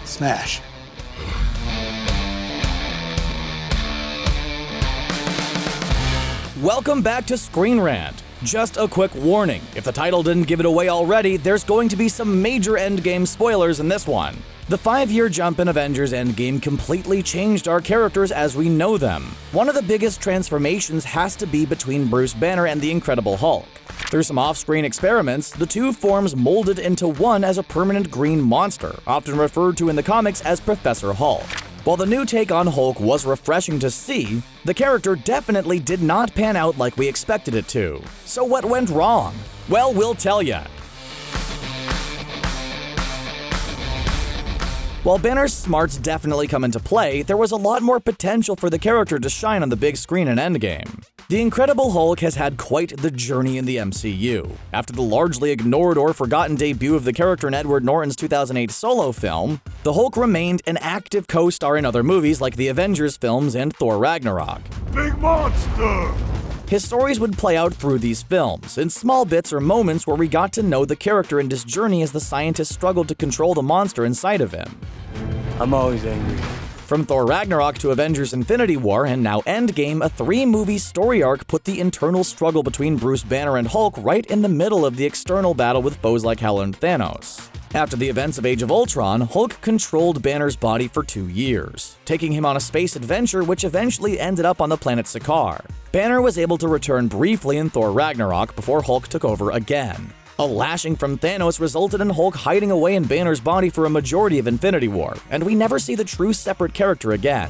Smash. Welcome back to Screenrant. Just a quick warning, if the title didn't give it away already, there's going to be some major Endgame spoilers in this one. The 5-year jump in Avengers Endgame completely changed our characters as we know them. One of the biggest transformations has to be between Bruce Banner and the Incredible Hulk. Through some off-screen experiments, the two forms molded into one as a permanent green monster, often referred to in the comics as Professor Hulk. While the new take on Hulk was refreshing to see, the character definitely did not pan out like we expected it to. So what went wrong? Well, we'll tell ya. While Banner's smarts definitely come into play, there was a lot more potential for the character to shine on the big screen in Endgame. The Incredible Hulk has had quite the journey in the MCU. After the largely ignored or forgotten debut of the character in Edward Norton's 2008 solo film, the Hulk remained an active co-star in other movies like the Avengers films and Thor Ragnarok. Big monster! His stories would play out through these films, in small bits or moments where we got to know the character and his journey as the scientist struggled to control the monster inside of him. I'm always angry. From Thor Ragnarok to Avengers Infinity War and now Endgame, a 3-movie story arc put the internal struggle between Bruce Banner and Hulk right in the middle of the external battle with foes like Hela and Thanos. After the events of Age of Ultron, Hulk controlled Banner's body for 2 years, taking him on a space adventure which eventually ended up on the planet Sakaar. Banner was able to return briefly in Thor Ragnarok before Hulk took over again. A lashing from Thanos resulted in Hulk hiding away in Banner's body for a majority of Infinity War, and we never see the true separate character again.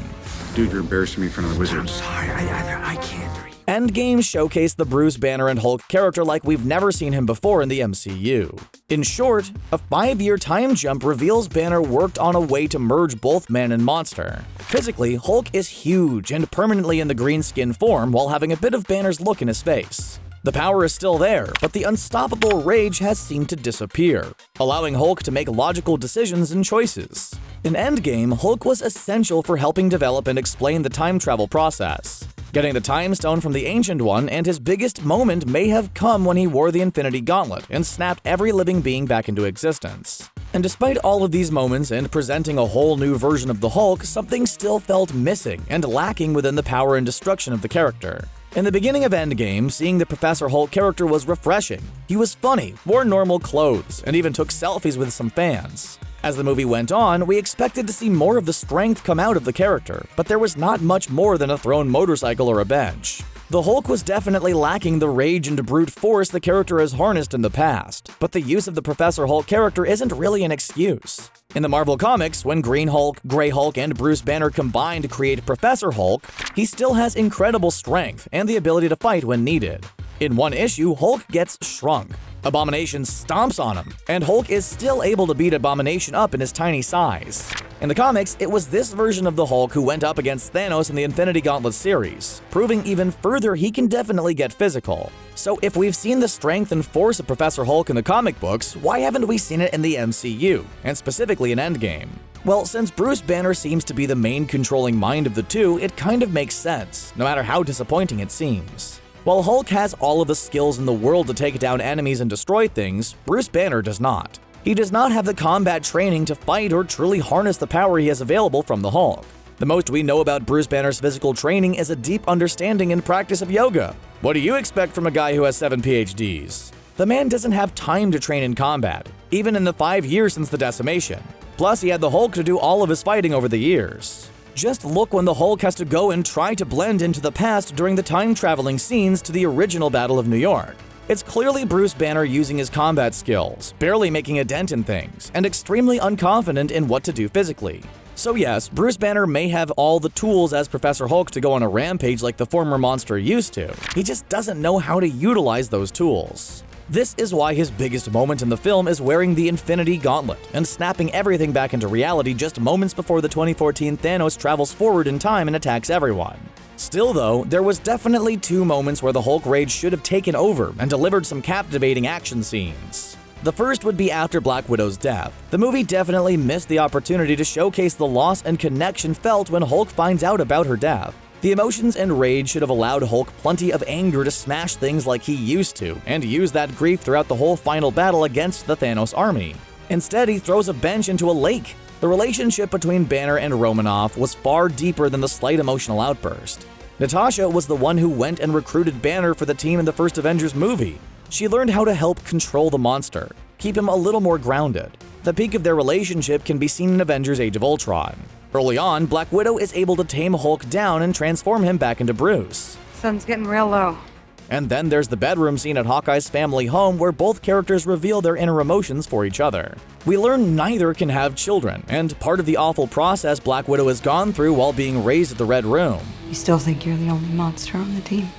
Dude, you're embarrassing me in front of the wizards. Sorry, I can't. Endgame showcased the Bruce Banner and Hulk character like we've never seen him before in the MCU. In short, a 5-year time jump reveals Banner worked on a way to merge both man and monster. Physically, Hulk is huge and permanently in the green skin form while having a bit of Banner's look in his face. The power is still there, but the unstoppable rage has seemed to disappear, allowing Hulk to make logical decisions and choices. In Endgame, Hulk was essential for helping develop and explain the time travel process. Getting the Time Stone from the Ancient One, and his biggest moment may have come when he wore the Infinity Gauntlet and snapped every living being back into existence. And despite all of these moments and presenting a whole new version of the Hulk, something still felt missing and lacking within the power and destruction of the character. In the beginning of Endgame, seeing the Professor Hulk character was refreshing. He was funny, wore normal clothes, and even took selfies with some fans. As the movie went on, we expected to see more of the strength come out of the character, but there was not much more than a thrown motorcycle or a bench. The Hulk was definitely lacking the rage and brute force the character has harnessed in the past, but the use of the Professor Hulk character isn't really an excuse. In the Marvel Comics, when Green Hulk, Grey Hulk, and Bruce Banner combine to create Professor Hulk, he still has incredible strength and the ability to fight when needed. In one issue, Hulk gets shrunk. Abomination stomps on him, and Hulk is still able to beat Abomination up in his tiny size. In the comics, it was this version of the Hulk who went up against Thanos in the Infinity Gauntlet series, proving even further he can definitely get physical. So if we've seen the strength and force of Professor Hulk in the comic books, why haven't we seen it in the MCU, and specifically in Endgame? Well, since Bruce Banner seems to be the main controlling mind of the two, it kind of makes sense, no matter how disappointing it seems. While Hulk has all of the skills in the world to take down enemies and destroy things, Bruce Banner does not. He does not have the combat training to fight or truly harness the power he has available from the Hulk. The most we know about Bruce Banner's physical training is a deep understanding and practice of yoga. What do you expect from a guy who has 7 PhDs? The man doesn't have time to train in combat, even in the 5 years since the decimation. Plus, he had the Hulk to do all of his fighting over the years. Just look when the Hulk has to go and try to blend into the past during the time-traveling scenes to the original Battle of New York. It's clearly Bruce Banner using his combat skills, barely making a dent in things, and extremely unconfident in what to do physically. So yes, Bruce Banner may have all the tools as Professor Hulk to go on a rampage like the former monster used to. He just doesn't know how to utilize those tools. This is why his biggest moment in the film is wearing the Infinity Gauntlet and snapping everything back into reality just moments before the 2014 Thanos travels forward in time and attacks everyone. Still though, there was definitely 2 moments where the Hulk rage should have taken over and delivered some captivating action scenes. The first would be after Black Widow's death. The movie definitely missed the opportunity to showcase the loss and connection felt when Hulk finds out about her death. The emotions and rage should have allowed Hulk plenty of anger to smash things like he used to, and use that grief throughout the whole final battle against the Thanos army. Instead, he throws a bench into a lake. The relationship between Banner and Romanoff was far deeper than the slight emotional outburst. Natasha was the one who went and recruited Banner for the team in the first Avengers movie. She learned how to help control the monster, keep him a little more grounded. The peak of their relationship can be seen in Avengers Age of Ultron. Early on, Black Widow is able to tame Hulk down and transform him back into Bruce. Sun's getting real low. And then there's the bedroom scene at Hawkeye's family home where both characters reveal their inner emotions for each other. We learn neither can have children, and part of the awful process Black Widow has gone through while being raised at the Red Room. You still think you're the only monster on the team?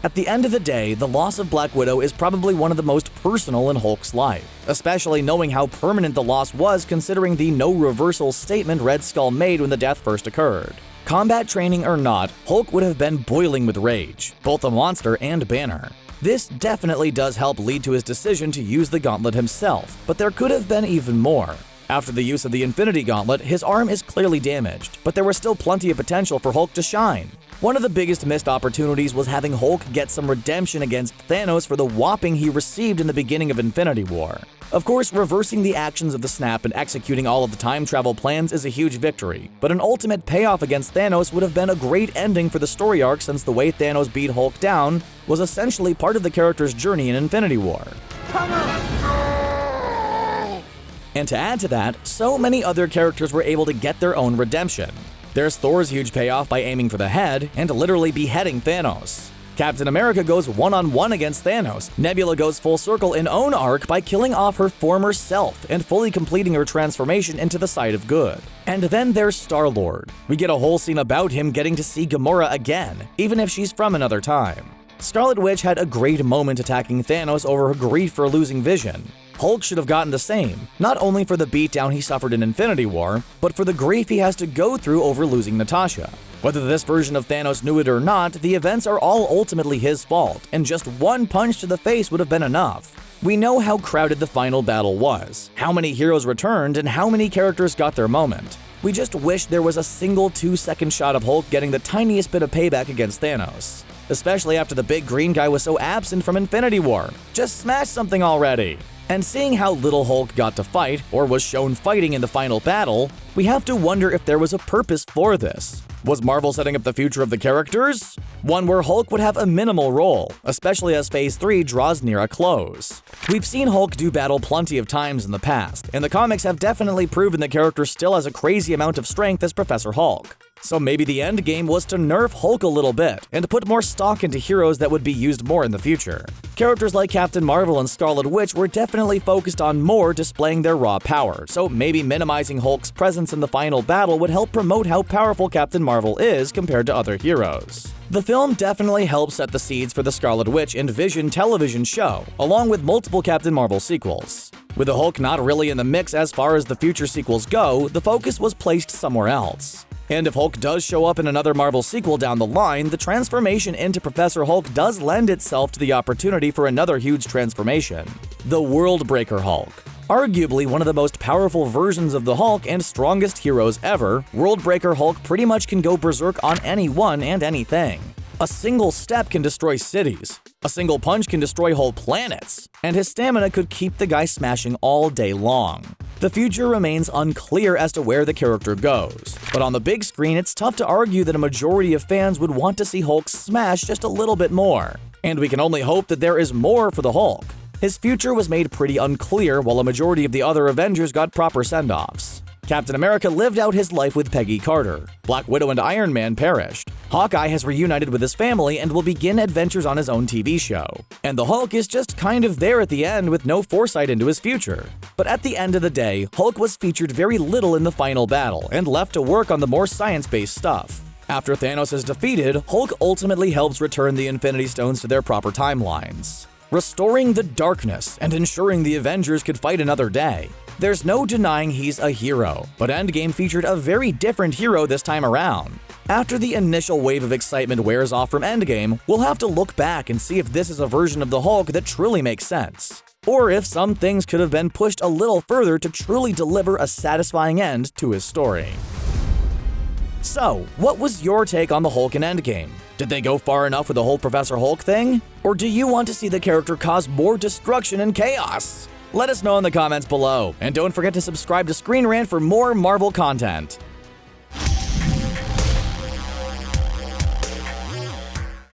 At the end of the day, the loss of Black Widow is probably one of the most personal in Hulk's life, especially knowing how permanent the loss was considering the no reversal statement Red Skull made when the death first occurred. Combat training or not, Hulk would have been boiling with rage, both the monster and Banner. This definitely does help lead to his decision to use the gauntlet himself, but there could have been even more. After the use of the Infinity Gauntlet, his arm is clearly damaged, but there was still plenty of potential for Hulk to shine. One of the biggest missed opportunities was having Hulk get some redemption against Thanos for the whopping he received in the beginning of Infinity War. Of course, reversing the actions of the snap and executing all of the time travel plans is a huge victory, but an ultimate payoff against Thanos would have been a great ending for the story arc since the way Thanos beat Hulk down was essentially part of the character's journey in Infinity War. And to add to that, so many other characters were able to get their own redemption. There's Thor's huge payoff by aiming for the head and literally beheading Thanos. Captain America goes one-on-one against Thanos. Nebula goes full circle in own arc by killing off her former self and fully completing her transformation into the side of good. And then there's Star-Lord. We get a whole scene about him getting to see Gamora again, even if she's from another time. Scarlet Witch had a great moment attacking Thanos over her grief for losing Vision. Hulk should have gotten the same, not only for the beatdown he suffered in Infinity War, but for the grief he has to go through over losing Natasha. Whether this version of Thanos knew it or not, the events are all ultimately his fault, and just one punch to the face would have been enough. We know how crowded the final battle was, how many heroes returned, and how many characters got their moment. We just wish there was a single 2-second shot of Hulk getting the tiniest bit of payback against Thanos. Especially after the big green guy was so absent from Infinity War. Just smash something already! And seeing how little Hulk got to fight, or was shown fighting in the final battle, we have to wonder if there was a purpose for this. Was Marvel setting up the future of the characters? One where Hulk would have a minimal role, especially as Phase 3 draws near a close. We've seen Hulk do battle plenty of times in the past, and the comics have definitely proven the character still has a crazy amount of strength as Professor Hulk. So maybe the end game was to nerf Hulk a little bit, and put more stock into heroes that would be used more in the future. Characters like Captain Marvel and Scarlet Witch were definitely focused on more displaying their raw power, so maybe minimizing Hulk's presence in the final battle would help promote how powerful Captain Marvel is compared to other heroes. The film definitely helps set the seeds for the Scarlet Witch and Vision television show, along with multiple Captain Marvel sequels. With the Hulk not really in the mix as far as the future sequels go, the focus was placed somewhere else. And if Hulk does show up in another Marvel sequel down the line, the transformation into Professor Hulk does lend itself to the opportunity for another huge transformation: the Worldbreaker Hulk. Arguably one of the most powerful versions of the Hulk and strongest heroes ever, Worldbreaker Hulk pretty much can go berserk on anyone and anything. A single step can destroy cities. A single punch can destroy whole planets. And his stamina could keep the guy smashing all day long. The future remains unclear as to where the character goes, but on the big screen it's tough to argue that a majority of fans would want to see Hulk smash just a little bit more. And we can only hope that there is more for the Hulk. His future was made pretty unclear while a majority of the other Avengers got proper send-offs. Captain America lived out his life with Peggy Carter. Black Widow and Iron Man perished. Hawkeye has reunited with his family and will begin adventures on his own TV show. And the Hulk is just kind of there at the end with no foresight into his future. But at the end of the day, Hulk was featured very little in the final battle and left to work on the more science-based stuff. After Thanos is defeated, Hulk ultimately helps return the Infinity Stones to their proper timelines, restoring the darkness and ensuring the Avengers could fight another day. There's no denying he's a hero, but Endgame featured a very different hero this time around. After the initial wave of excitement wears off from Endgame, we'll have to look back and see if this is a version of the Hulk that truly makes sense, or if some things could have been pushed a little further to truly deliver a satisfying end to his story. So, what was your take on the Hulk in Endgame? Did they go far enough with the whole Professor Hulk thing? Or do you want to see the character cause more destruction and chaos? Let us know in the comments below, and don't forget to subscribe to Screen Rant for more Marvel content.